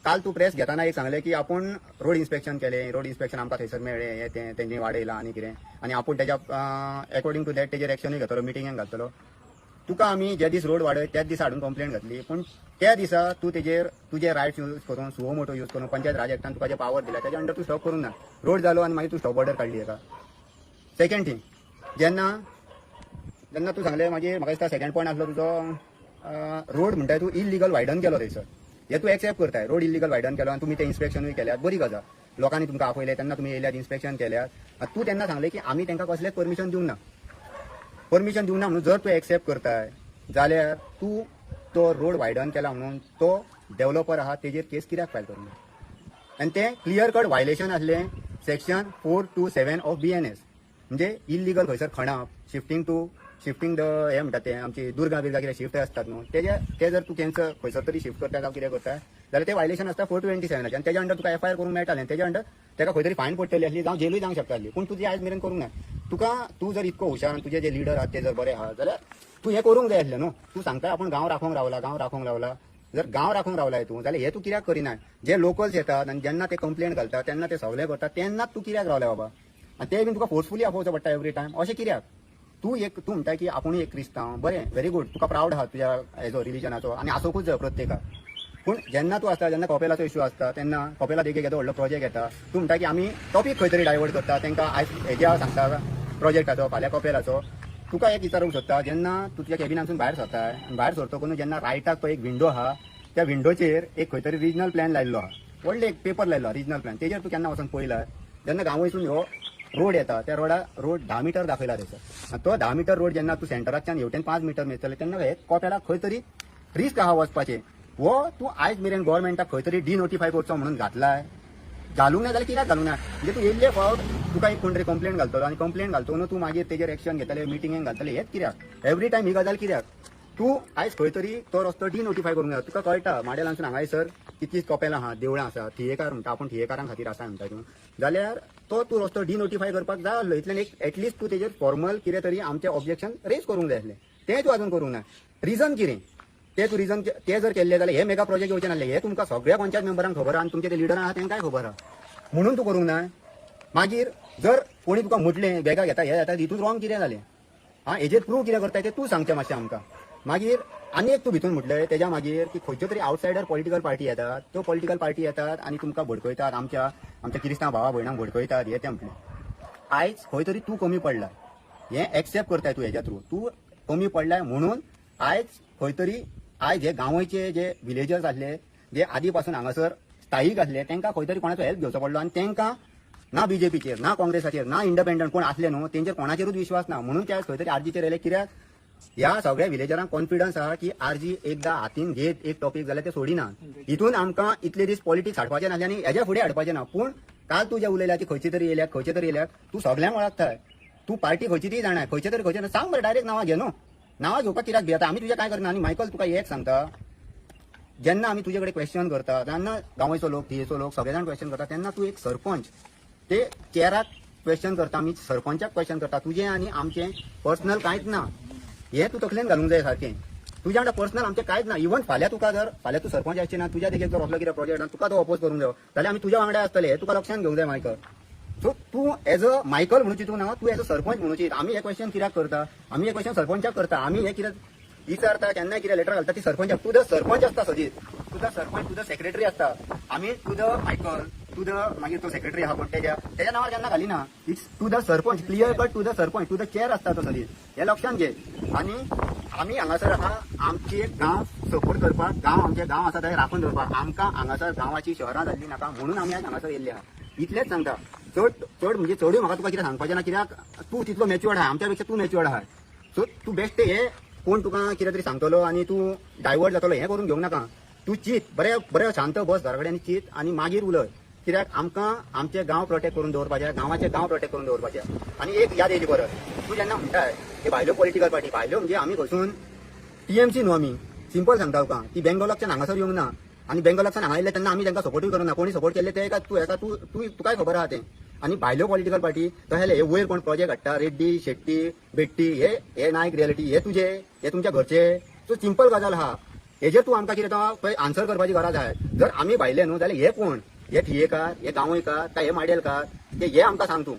काल तू प्रेस घेताना एक सांगले की आपण रोड इन्स्पेक्शन केले, रोड इन्स्पेक्शन आमकां थंयसर मेळ्ळें, हे ते तेंनी वाडयलां आनी कितें, आनी आपूण तेज्या अकॉर्डिंग टू दॅट तेजेर एक्शनूय घेतलो, मिटिंगाक घातलो. तुका आमी जे दीस रोड वाडय त्याच दिसा हाडून कंप्लेंट घातली, पूण त्या दिसा तू तेजेर तुजे रायट्स यूज करून, सुओ मोटो यूज करून, पंचायत राज एक्टान तुका जे पावर दिला त्याच्या अंडर तू स्टॉप करूंक ना. रोड जालो आनी मागीर तू स्टॉप ऑर्डर काडली हेका. सेकंड थिंग, जेन्ना तू सांगले मागीर म्हाका दिसता सेकंड पॉयंट आसलो तुजो, रोड म्हणटाय तू इलिगल वायडन केलो थंयसर. हे तू एक्सेप्ट करताय, रोड इलिगल वायडन केलो आनी तुमी ते इन्स्पेक्शनूय केल्यात, बरी गजाल. लोकांनी तुमकां आपयले तेन्ना तुमी येयल्यात, इन्स्पेक्शन केल्यात. तू तेन्ना सांगले की आमी तांकां कसलेच परमिशन दिवंक ना. परमिशन दिवंक ना म्हणून जर तू एक्सेप्ट करताय जाल्यार तू तो रोड वायडन केला म्हणून तो डेव्हलपर आहा तेजेर केस कित्याक फायल करूंक ना. आनी ते क्लियर कट वायलेशन आसलें सेक्शन 427 ऑफ BNS. म्हणजे इलिगल खंयसर खणाप, शिफ्टिंग द हे म्हणटात ते आमची दुर्गा बिर्गा कितें शिफ्ट आसतात न्हू, ते जर तू कॅन्सल खंयसर तरी शिफ्ट करता जावं कितें करता जाल्यार ते वायलेशन आसता 427 आनी तेज्या अंडर तुका FIR करूंक मेळटालें. तेज्या अंडर ताका खंय तरी फायन पडटली आसली, जावं जेलूय जावंक शकताली. पूण तुजी आयज मेरेन करूंक ना. तू जर इतको हुशार आनी तुजे जे लिडर आहात ते जर बरे आहात जाल्यार तू हे करूंक जाय आसलें न्हू. तू सांगता आपण गांव राखूंक रावला. जर गांव राखूंक रावलाय तू जाल्यार हे तू कित्याक करिना. जे लोकल्स येतात आनी जेन्ना ते कंप्लेंट घालतात तेन्ना ते सगळे करतात, तेन्नाच तू कित्याक रावला बाबा. आनी ते बीन तुका फोर्सफुली आपोवचो पडटा एवरी टायम, अशें कित्याक. तू म्हणटा की आपुणूय एक क्रिस्तांव, बरें, व्हेरी गुड, तुका प्रावड आहा तुज्या हेजो रिलिजनाचो आनी आसोकूच जाय प्रत्येकाक. पूण जेन्ना तू आसता, जेन्ना कपेलाचो इश्यू आसता तेन्ना कपेला देखीक येदो व्हडलो प्रोजेक्ट येता, तू म्हणटा की आमी टॉपीक खंय तरी डायवर्ट करता, तांकां आयज हेज्या सांगता प्रोजेक्टाचो, फाल्यां कपेलाचो. तुका एक विचारूंक सोदता, जेन्ना तू तुज्या कॅबिनांतसून भायर सरताय आनी भायर सरतकून जेन्ना रायटाक पळय एक विंडो आहा, त्या विंडोचेर एक खंय तरी रिजनल प्लॅन लायल्लो आहा, व्हडले एक पेपर लायल्लो रिजनल प्लॅन. तेजेर तू केन्ना वचून पळयला जेन्ना गांवयसून ह्यो रोड येता त्या रोड 10 मीटर दाखयला थंयसर. तो 10 मीटर रोड जेन्ना तू सेंटराच्यान हेवटेन 5 मीटर मेळटले तेन्ना हे कपेलाक खंय तरी रिस्क आहा वचपाचें. वो तू आयज मेरेन गव्हर्मेंटाक खंय तरी डिनोटिफाय करचो म्हणून घातलाय. घालूंक ना जाल्यार कित्याक घालूंक ना. म्हणजे तू येयल्ले फावट तुका एक कोण तरी कंप्लेंट घालतलो आनी कंप्लेंट घालतलो तू मागीर तेजेर एक्शन घेतले, मिटिंगेक घालतले, हेच कित्याक. एवरी टायम ही गजाल कित्याक. तू आयज खंय तरी तो रस्तो डिनोटिफाय करूंक जाय. तुका कळटा माडेलांसून हांगासर कितलीच कपेलां आहा, देवळां आसा, थियेकार म्हणटा आपूण थियेकारां खातीर आसा म्हणटा तूं, जाल्यार तो तू रस्तो डिनोटिफाय करपाक जाय आसलो. इतल्यान एक एटलिस्ट तू तेजेर फॉर्मल कितें तरी आमचें ऑब्जेक्शन रेज करूंक जाय आसलें. तें तूं आजून करूंक ना. रिजन कितें ते जर केल्ले जाल्यार हे मेगा प्रोजेक्ट येवचे नासले. हे तुमकां सगळ्या पंचायत मेंबरांक खबर आहा आनी तुमचे ते लिडर आहा तांकांय खबर आहा, म्हणून तू करूंक ना. मागीर जर कोणी तुका म्हटलें बेगा घेता हे जाता, हितून रॉंग कितें जालें हेजेर प्रूव कितें करताय ते तू सांगचें मातशें आमकां. मागीर आनी एक तू भितून म्हटलें तेज्या मागीर की खंयच्यो तरी आउटसायडर पॉलिटिकल पार्टी येतात, त्यो पॉलिटिकल पार्टी येतात आनी तुमकां भडकयतात, आमच्या क्रिस्तांव भावा भयणांक भडकयतात, हे तें म्हटलें. आयज खंय तरी तू कमी पडला, हें एक्सेप्ट करताय तू हेज्या थ्रू. तू कमी पडलाय म्हणून आयज खंय तरी आयज हे गांवचे जे विलेजर्स आसले, जे आदी पासून हांगासर स्थायीक आसले, तांकां खंय तरी कोणाचो हेल्प घेवचो पडलो आनी तांकां ना BJPचेर, ना काँग्रेसाचेर, ना इंडिपेंडंट कोण आसले न्हू तेंचेर कोणाचेरूच विश्वास ना. म्हणून ते आयज खंय तरी RGचेर येयले. कित्याक ह्या सगळ्या विलेजरांक कॉन्फिडन्स आहा की RG एकदा हातीन घेत एक टॉपीक जाल्यार ते सोडिना. हितून आमकां इतले दीस पॉलिटिक्स हाडपाचें नासलें आनी हेज्या फुडें हाडपाचें ना. पूण काल तू जे उलयल्या की खंयची तरी येयल्यात, तू सगळ्यांक वळखताय. तू पार्टी खंयची ती जाणाय, खंयचे तरी सांग बरें, डायरेक्ट नांवां घे न्हू. नांवां घेवपाक कित्याक भियेता, आमी तुजें काय करना. आनी मायकल तुका एक सांगता, जेन्ना आमी तुजे कडेन क्वेश्चन करता तेन्ना गांवचो लोक, थियेचो लोक सगळे जाण क्वेश्चन करता तेन्ना तू एक सरपंच ते चेराक क्वेश्चन करता, आमी सरपंचाक क्वेश्चन करता. तुजें आनी आमचें पर्सनल कांयच ना. हे तू तकलेन घालूंक जाय सारकें. तुज्या वांगडा पर्सनल आमचें कांयच ना. इवन फाल्यां तू सरपंच आसचे ना, तुज्या देखील जर असलो कितें प्रोजेक्ट आसा तुका तो अपोज करूंक जाय जाल्यार आमी तुज्या वांगडा आसतले. हे तुका लक्षांत घेवंक जाय मायकल. सो तू एज अ मायकल म्हणूची तू ना, तू एज अ सरपंच म्हणूची. आमी हे क्वेश्चन कित्याक करता, आमी हे क्वेश्चन सरपंचाक करता. आमी हे कितें विचारता केन्नाय कितें लेटर घालता ती सरपंचाक. तुजो सरपंच आसता सजीत, तुजो सरपंच, तुजो सेक्रेटरी आसता. आमी तुजो मायकल, तुजो मागीर तो सेक्रेटरी आहा पण तेज्या नांवार केन्ना घालिना. It's to the sarpanch, clear cut to the sarpanch, to the chair आसता तो सजीत. हे लक्षांत घे. आनी आमी हांगासर आहा आमचे गांव सपोर्ट करपाक, आमचे गांव आसा थंय राखून दवरपाक. आमकां हांगासर गांवाची शहरां जाल्ली नाका म्हणून आमी आज हांगासर येयल्ले आहा. इतलेंच सांगता. चड म्हणजे चडूय म्हाका तुका कितें सांगपाचें ना, कित्याक तू तितलो मॅच्युअर्ड आहा, आमच्या पेक्षा तू मॅच्युअर्ड आहा. सो तू बेस्ट हे कोण तुका कितें तरी सांगतलो आनी तू डायवर्ट जातलो हें करून घेवंक नाका. तू चित, बरें शांत बस घरा कडेन आनी चित आनी मागीर उलय. कित्याक आमकां आमचे गांव प्रोटेक्ट करून दवरपाचे, गांवाचे गांव प्रोटेक्ट करून दवरपाचे. आनी एक याद येयली परत, तू जेन्ना म्हणटाय हे भायल्यो पॉलिटिकल पार्टी, भायल्यो म्हणजे आमी खंयसून TMC न्हू. आमी सिंपल सांगता तुका, ती बेंगॉलाच्यान हांगासर येवंक ना आनी बेंगॉलाच्यान हांगा येयले तेन्ना आमी तांकां सपोर्टूय करूंक ना. कोणी सपोर्ट केले ते तुकाय खबर आहा तें. आनी भायल्यो पॉलिटिकल पार्टी तशें हे वयर कोण प्रोजेक्ट हाडटा, रेड्डी, शेट्टी, बेट्टी, हे नायक रियलिटी, हे तुमच्या घरचे. सो सिंपल गजाल आहा. हेजेर तूं आमकां कितें तो पळय आन्सर करपाची गरज आहे जर आमी भायले न्हू जाल्यार हे कोण हे थियेकार हे गांवयकार काय हे माडेलकार हे आमकां सांग तूं